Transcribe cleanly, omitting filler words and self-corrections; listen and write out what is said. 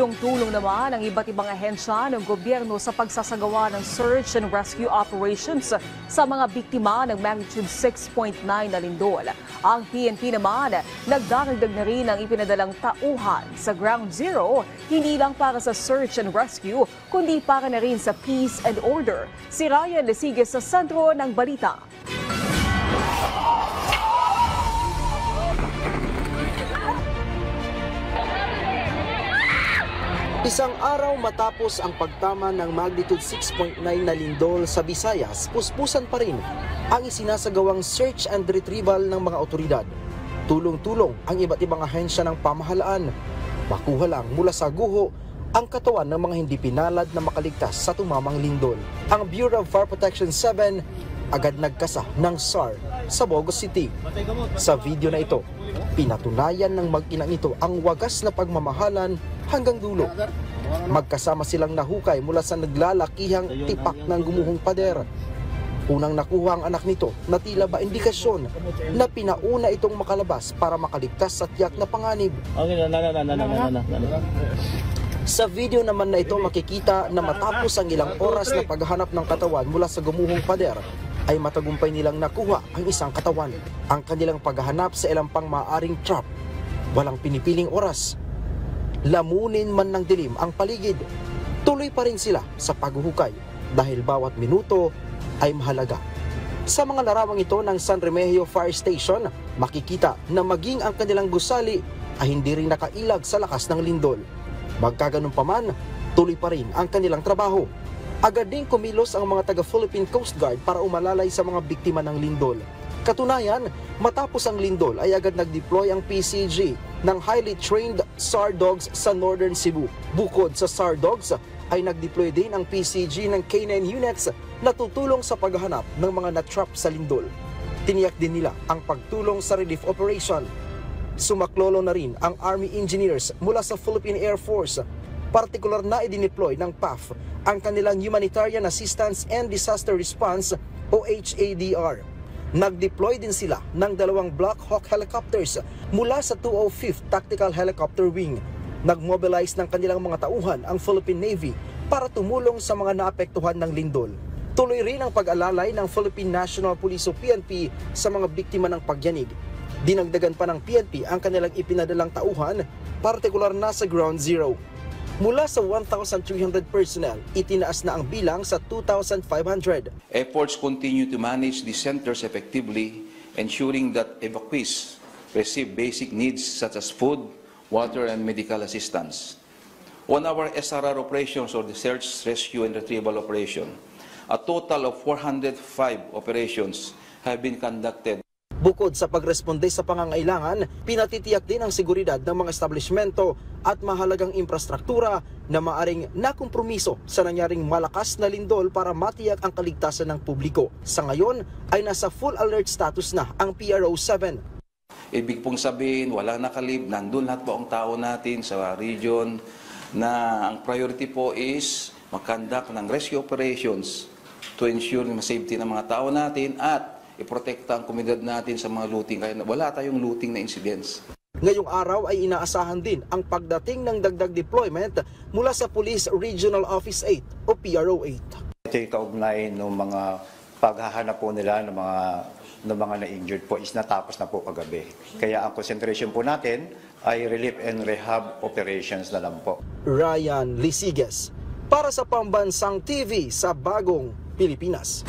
Tulong-tulong naman ang iba't ibang ahensya ng gobyerno sa pagsasagawa ng search and rescue operations sa mga biktima ng magnitude 6.9 na lindol. Ang PNP naman, nagdaragdag na rin ang ipinadalang tauhan sa Ground Zero, hindi lang para sa search and rescue, kundi para na rin sa peace and order. Si Ryan Lesiges sa sentro ng balita. Isang araw matapos ang pagtama ng magnitude 6.9 na lindol sa Visayas, puspusan pa rin ang isinasagawang search and retrieval ng mga otoridad. Tulong-tulong ang iba't ibang ahensya ng pamahalaan. Makuha lang mula sa guho ang katawan ng mga hindi pinalad na makaligtas sa tumamang lindol. Ang Bureau of Fire Protection 7 agad nagkasa ng SAR sa Bogo City. Sa video na ito, pinatunayan ng mag-inang ito ang wagas na pagmamahalan hanggang dulo. Magkasama silang nahukay mula sa naglalakihang tipak ng gumuhong pader. Unang nakuha ang anak nito na tila ba indikasyon na pinauna itong makalabas para makaligtas sa tiyak na panganib. Sa video naman na ito makikita na matapos ang ilang oras na paghahanap ng katawan mula sa gumuhong pader, ay matagumpay nilang nakuha ang isang katawan. Ang kanilang paghahanap sa ilang pang maaring trap, walang pinipiling oras. Lamunin man ng dilim ang paligid, tuloy pa rin sila sa paghuhukay dahil bawat minuto ay mahalaga. Sa mga larawang ito ng San Remigio Fire Station, makikita na maging ang kanilang gusali ay hindi rin nakailag sa lakas ng lindol. Magkaganon pa man, tuloy pa rin ang kanilang trabaho. Agad ding kumilos ang mga taga-Philippine Coast Guard para umalalay sa mga biktima ng lindol. Katunayan, matapos ang lindol ay agad nag-deploy ang PCG ng highly trained SAR dogs sa Northern Cebu. Bukod sa SAR dogs, ay nag-deploy din ang PCG ng K9 units na tutulong sa paghahanap ng mga na-trap sa lindol. Tiniyak din nila ang pagtulong sa relief operation. Sumaklolo na rin ang Army engineers mula sa Philippine Air Force. Partikular na idineploy ng PAF ang kanilang Humanitarian Assistance and Disaster Response o HADR. Nag-deploy din sila ng 2 Black Hawk helicopters mula sa 205th Tactical Helicopter Wing. Nag-mobilize ng kanilang mga tauhan ang Philippine Navy para tumulong sa mga naapektuhan ng lindol. Tuloy rin ang pag-alalay ng Philippine National Police o PNP sa mga biktima ng pagyanig. Dinagdagan pa ng PNP ang kanilang ipinadalang tauhan, partikular na sa Ground Zero. Mula sa 1,300 personnel, itinaas na ang bilang sa 2,500. Efforts continue to manage the centers effectively, ensuring that evacuees receive basic needs such as food, water, and medical assistance. On our SRR operations, or the Search, Rescue, and Retrieval Operation, a total of 405 operations have been conducted. Bukod sa pagresponde sa pangangailangan, pinatitiyak din ang seguridad ng mga establishmento at mahalagang infrastruktura na maaring nakompromiso sa nangyaring malakas na lindol para matiyak ang kaligtasan ng publiko. Sa ngayon ay nasa full alert status na ang PRO 7. Ibig pong sabihin, walang nakalib, nandun lahat po ang tao natin sa region na ang priority po is mag-conduct ng rescue operations to ensure na safety ng mga tao natin at iprotekta ang komunidad natin sa mga looting, kaya wala tayong looting na incidents. Ngayong araw ay inaasahan din ang pagdating ng dagdag deployment mula sa Police Regional Office 8 o PRO 8. Ito yung kaugnay ng mga paghahanap po nila ng mga na-injured po is natapos na po kagabi. Kaya ang concentration po natin ay relief and rehab operations na lang po. Ryan Lesiges para sa Pambansang TV sa Bagong Pilipinas.